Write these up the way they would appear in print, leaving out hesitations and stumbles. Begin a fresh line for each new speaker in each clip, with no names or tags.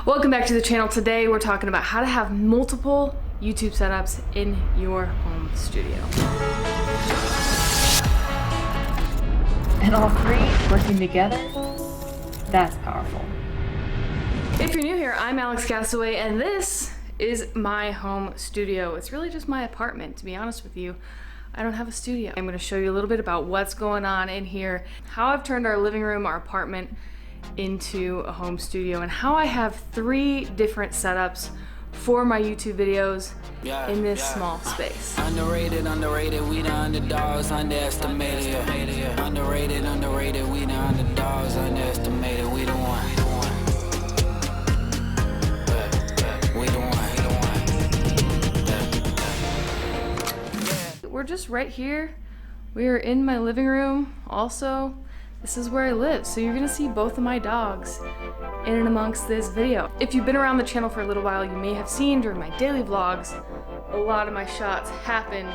Welcome back to the channel. Today we're talking about how to have multiple YouTube setups in your home studio.
And all three working together, that's powerful.
If you're new here, I'm Alex Gasaway and this is my home studio. It's really just my apartment, to be honest with you. I don't have a studio. I'm going to show you a little bit about what's going on in here, how I've turned our living room, our apartment, into a home studio, and how I have 3 different setups for my YouTube videos in this small space.
Underrated, we the underdogs, underestimated. Underrated, we the underdogs, underestimated. We the one. We the one.
We're just right here. We are in my living room. Also, this is where I live, so you're gonna see both of my dogs in and amongst this video. If you've been around the channel for a little while, you may have seen during my daily vlogs, a lot of my shots happened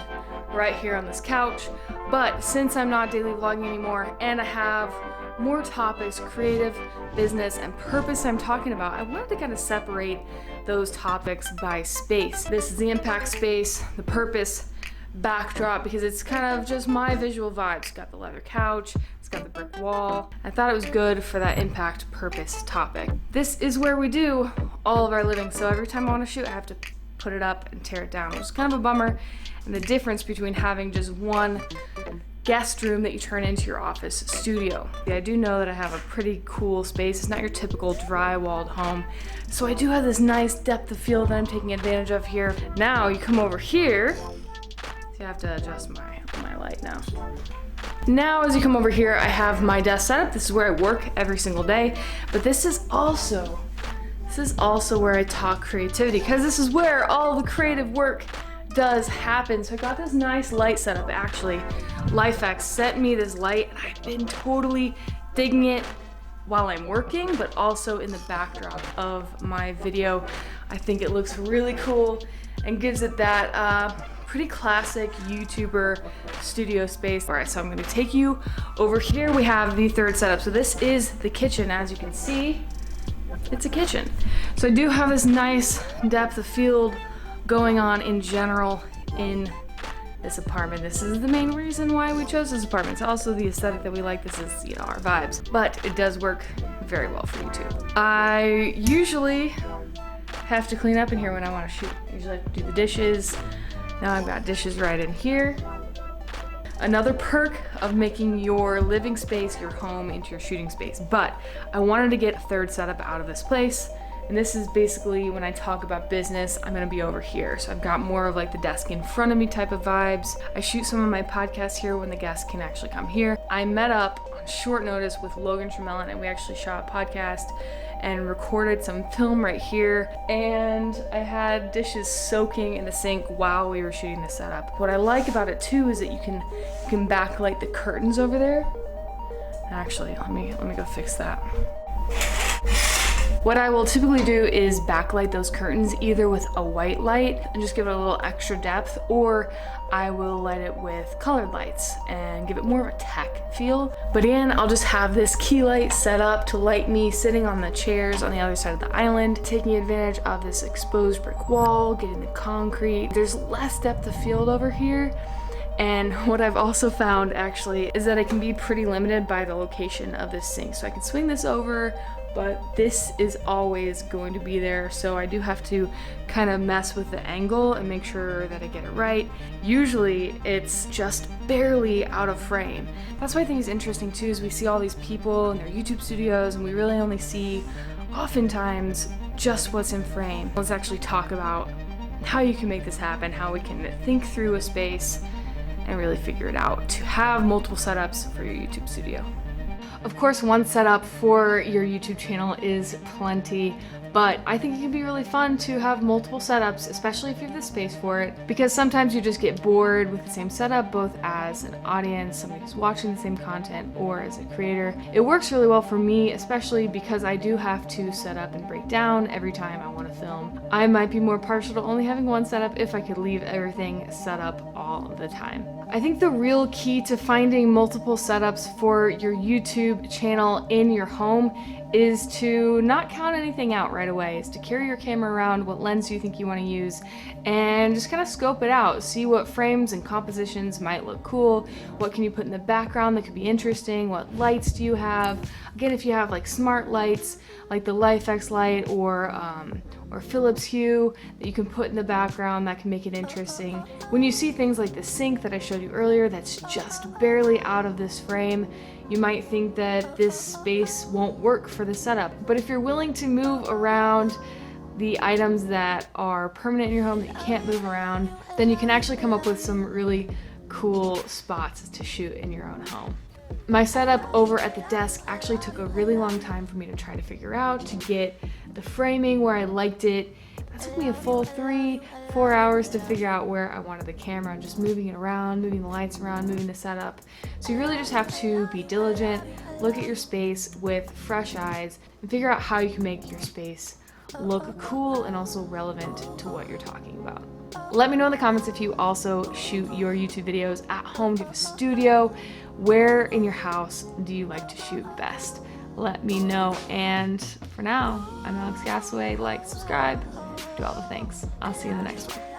right here on this couch. But since I'm not daily vlogging anymore and I have more topics, creative, business, and purpose I'm talking about, I wanted to kind of separate those topics by space. This is the impact space, the purpose backdrop, because it's kind of just my visual vibe. It's got the leather couch, it's got the brick wall. I thought it was good for that impact purpose topic. This is where we do all of our living, so every time I want to shoot, I have to put it up and tear it down, which is kind of a bummer. And the difference between having just one guest room that you turn into your office studio. I do know that I have a pretty cool space. It's not your typical dry-walled home, so I do have this nice depth of field that I'm taking advantage of here. Now you come over here. I have to adjust my light now. Now, as you come over here, I have my desk setup. This is where I work every single day, but this is also where I talk creativity, because this is where all the creative work does happen. So I got this nice light setup. Actually, LifeX sent me this light, and I've been totally digging it while I'm working, but also in the backdrop of my video. I think it looks really cool and gives it that pretty classic YouTuber studio space. All right, so I'm gonna take you over here. We have the third setup. So this is the kitchen. As you can see, it's a kitchen. So I do have this nice depth of field going on in general in this apartment. This is the main reason why we chose this apartment. It's also the aesthetic that we like. This is, you know, our vibes, but it does work very well for YouTube. I usually have to clean up in here when I want to shoot. I usually have to do the dishes. Now I've got dishes right in here. Another perk of making your living space your home into your shooting space. But I wanted to get a third setup out of this place. And this is basically when I talk about business, I'm gonna be over here. So I've got more of like the desk in front of me type of vibes. I shoot some of my podcasts here when the guests can actually come here. I met up on short notice with Logan Tremelin, and we actually shot a podcast and recorded some film right here. And I had dishes soaking in the sink while we were shooting this setup. What I like about it too is that you can backlight the curtains over there. Actually, let me go fix that. What I will typically do is backlight those curtains either with a white light and just give it a little extra depth, or I will light it with colored lights and give it more of a tech feel. But again, I'll just have this key light set up to light me sitting on the chairs on the other side of the island, taking advantage of this exposed brick wall, getting the concrete. There's less depth of field over here. And what I've also found actually is that I can be pretty limited by the location of this sink. So I can swing this over, but this is always going to be there, so I do have to kind of mess with the angle and make sure that I get it right. Usually it's just barely out of frame. That's what I think is interesting too, is we see all these people in their YouTube studios and we really only see oftentimes just what's in frame. Let's actually talk about how you can make this happen, how we can think through a space and really figure it out to have multiple setups for your YouTube studio. Of course, one setup for your YouTube channel is plenty, but I think it can be really fun to have multiple setups, especially if you have the space for it, because sometimes you just get bored with the same setup, both as an audience, somebody who's watching the same content, or as a creator. It works really well for me, especially because I do have to set up and break down every time I want to film. I might be more partial to only having one setup if I could leave everything set up all the time. I think the real key to finding multiple setups for your YouTube channel in your home is to not count anything out right away, is to carry your camera around, what lens you think you want to use, and just kind of scope it out. See what frames and compositions might look cool, what can you put in the background that could be interesting, what lights do you have. Again, if you have like smart lights, like the LifeX light or Philips Hue that you can put in the background that can make it interesting. When you see things like the sink that I showed you earlier that's just barely out of this frame, you might think that this space won't work for the setup. But if you're willing to move around the items that are permanent in your home that you can't move around, then you can actually come up with some really cool spots to shoot in your own home. My setup over at the desk actually took a really long time for me to try to figure out, to get the framing where I liked it. That took me a full 3-4 hours to figure out where I wanted the camera, just moving it around, moving the lights around, moving the setup. So you really just have to be diligent, look at your space with fresh eyes, and figure out how you can make your space look cool and also relevant to what you're talking about. Let me know in the comments if you also shoot your YouTube videos at home. Do you have a studio? Where in your house do you like to shoot best? Let me know. And for now, I'm Alex Gasaway. Like, subscribe, do all the things. I'll see you in the next one.